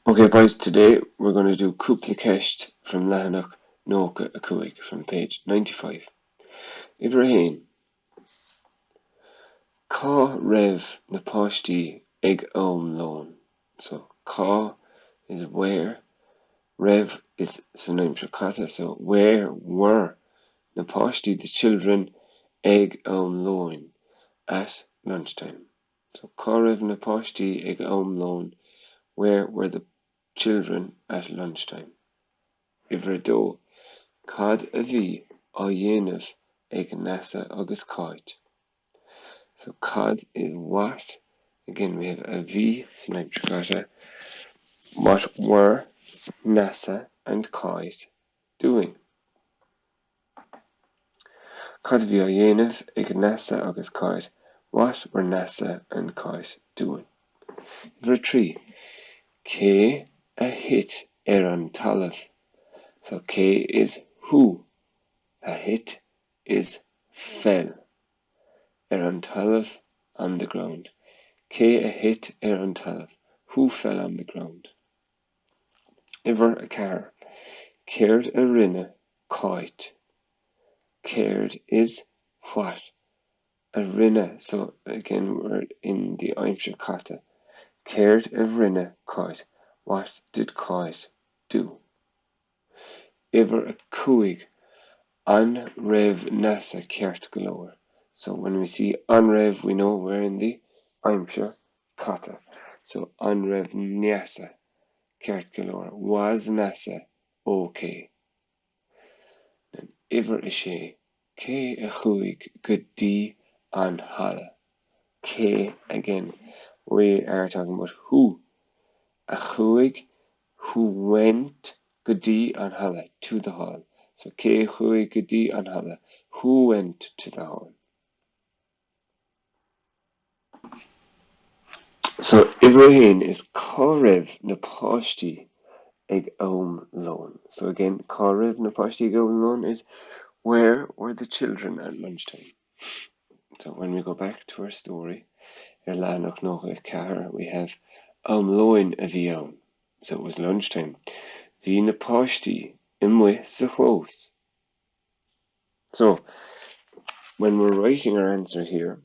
Okay, boys, today we're going to do Cúpla from Lehanach Nócha a Cuaig from page 95. Ibrahim, Cá Rev na Páistí ag lón. So, Cá is where, Rev is synonym for kata, so where were na Páistí, the children, ag lón, at lunchtime. So, Cá Rev na Páistí ag lón, where were the children at lunchtime? Ivredó, cad a bhí á dhéanamh ag NASA agus cáid. So cad is what. Again, we have a bhí, synonym for kata. What were NASA and cáid doing? Cad a bhí á dhéanamh ag NASA agus cáid. What were NASA and cáid doing? Ivre 3. Cé a hit an talamh. So K is who. A hit is fell. An talamh, on the ground. Cé a hit an talamh. Who fell on the ground? Iver a car. Céird a rinne cáit. Céird is what? A rinne. So again, we're in the Aimsir kata. Céird a rinne cáit. What did cáit do? Iver a cuaig. An raibh NASA ceart go leor. So when we see an raibh, we know we're in the Aimsir kata. So an raibh NASA ceart go leor. Was NASA okay? And iver is sé, cé a chuaig go dtí an hala. Cé, again, we are talking about who. A chuaig who went go dtí an hala, to the hall. So cé chuaig go dtí an hala. Who went to the hall? So Ibrahim is Cá Raibh na Páistí ag lón. So again, Cá Raibh na Páistí ag lón is where were the children at lunchtime? So when we go back to our story, Lehanach Nócha Ceathair, we have lóin a bhí So it was lunchtime. Bhí na Páistí imwe sa chlós. So when we're writing our answer here,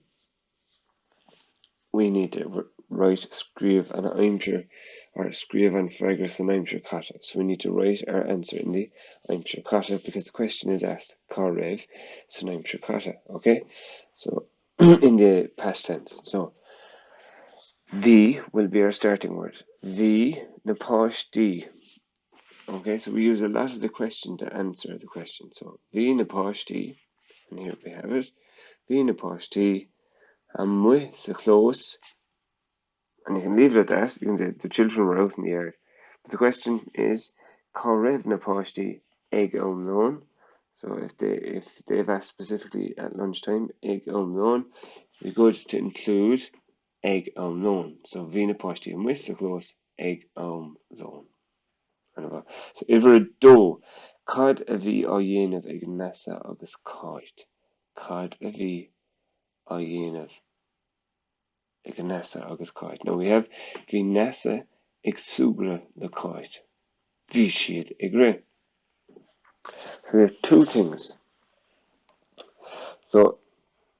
we need to write scríobh an aimsir, or scríobh an freagrass an aimsir kata. So we need to write our answer in the aimsir kata because the question is asked Cá Raibh san aimsir kata. Okay, so in the past tense. So the will be our starting word. The na páistí. Okay, so we use a lot of the question to answer the question. So the na páistí, and here we have it. The na páistí amwe sa chlós. And you can leave it at that. You can say the children were out in the yard. But the question is, Cá Raibh na Páistí ag lón. So if they've asked specifically at lunchtime, ag lón, it'd be good to include ag lón. So bhí na Páistí amwe sa chlós ag lón. So iver dó, cad a bhí á dhéanamh ag NASA agus cáid. Cad a bhí á dhéanamh ag NASA agus cáid. Now we have bhí NASA ag suaire le cáid. Bhí siad ag rith. So we have two things. So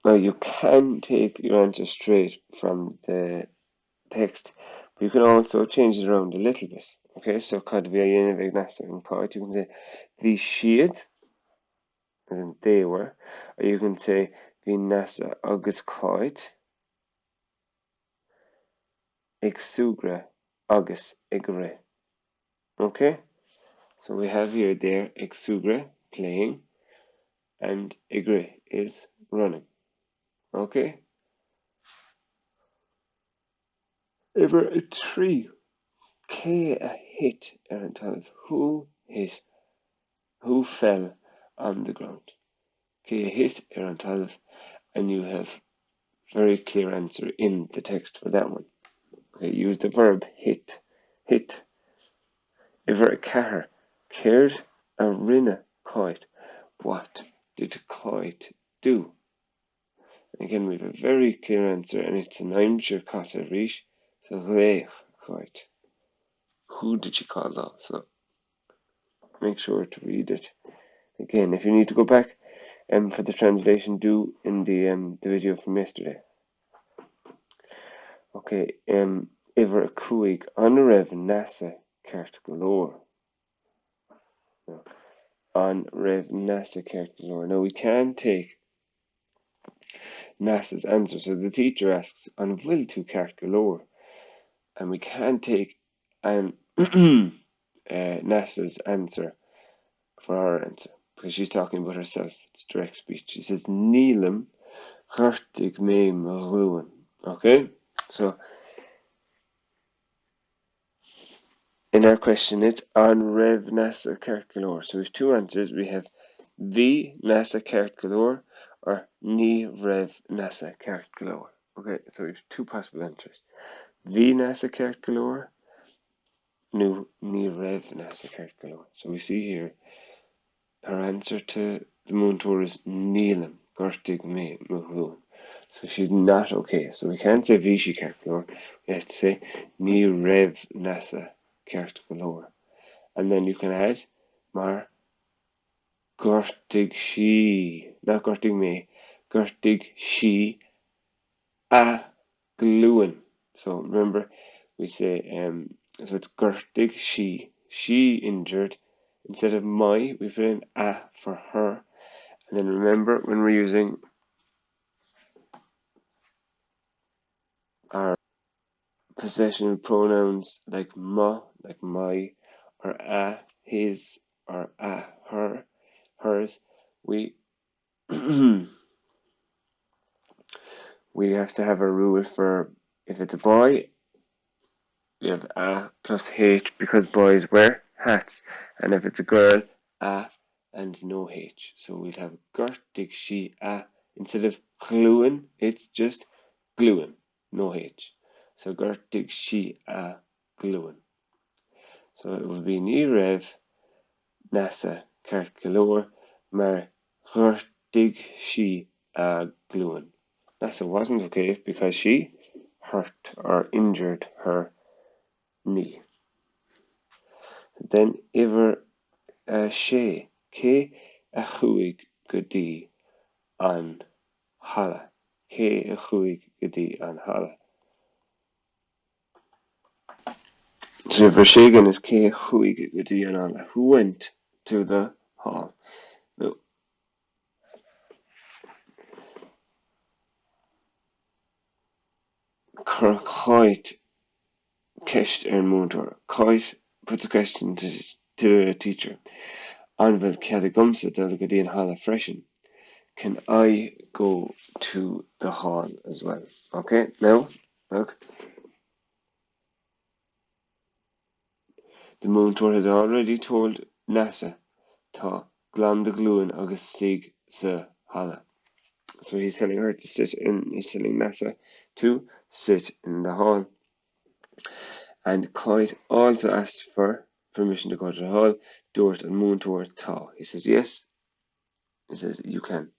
now you can take your answer straight from the text, but you can also change it around a little bit. Okay, so cad a bhí á dhéanamh ag NASA and cáid, you can say bhí siad, as in they were, or you can say bhí NASA agus cáid ag suaire agus ag rith. Okay, so we have here there ag suaire, playing, and ag rith is running. Okay. Iver a tree. Cé a hit an talamh. Who hit? Who fell on the ground? Cé a hit an talamh, and you have very clear answer in the text for that one. Okay, use the verb hit. Hit. Iver a ceathair. Céird a rinne cáid. What did cáid do? And again, we have a very clear answer, and it's an aimsir kata reach. So léich cáid. Who did she call though? So make sure to read it again. If you need to go back for the translation, do in the video from yesterday. Okay, Iver Kuig on Rev NASA Cart Galore. On Rev NASA Cart Galore. Now we can take NASA's answer. So the teacher asks on Will to Cart Galore. And we can take an NASA's answer for our answer. Because she's talking about herself. It's direct speech. She says Neelam Hartig me Maruan. Okay? So in our question, it's on Rev NASA Cart Galore. So we have two answers. We have V NASA Cart Galore or Ni Rev NASA Cart Galore. Okay, so we have two possible answers. V NASA Cart Galore, Ni Rev NASA Cart Galore. So we see here her answer to the moon tour is Neelam Gertig me Muhun. So she's not okay. So we can't say Vichy Cart Galore. We have to say Ni Rev NASA Cart Galore. And then you can add Mar Gertig she, not Gertig me, Gertig she a gluin. So remember we say so it's Gertig she injured. Instead of my, we put in a for her. And then remember when we're using our possession pronouns like ma, like my, or a, his, or a, her, hers, we we have to have a rule for if it's a boy, we have a plus h because boys wear hats, and if it's a girl, a and no h. So we'd have gertig she a instead of gluin, it's just gluin, no h. So gertig she a gluin. So it would be ni rev NASA cart galore, maar gertig she a gluin. NASA wasn't okay because she hurt or injured her knee. Then iver sé cé a chuaig go dtí an chala. Cé a chuaig go dtí an chala. So iver sé again is cé a chuaig go dtí an chala. Who went to the hall? No. Coit ceist múntóir. Coit puts a question to the teacher. Anvil cead a gomsa dul go dtí an chala freisin. Can I go to the hall as well? Okay, now look. The moon tour has already told NASA tá glan de gluin agus sig sa hala. So he's telling her to sit in, he's telling NASA to sit in the hall. And Coit also asks for permission to go to the hall. Dúirt an moon tour tá. He says yes. He says you can.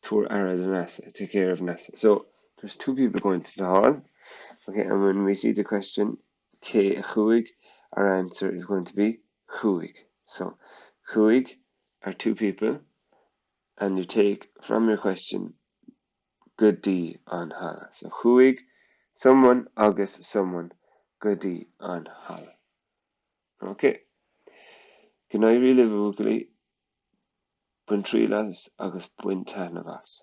Tour Ara the NASA, take care of NASA. So there's two people going to the hall. Okay, and when we see the question K chuig, our answer is going to be chuig. So chuig are two people, and you take from your question gudi an hala. So chuig, someone agus someone gudi an hala. Okay. Can I really vugly buin trílas agus buin tanavas?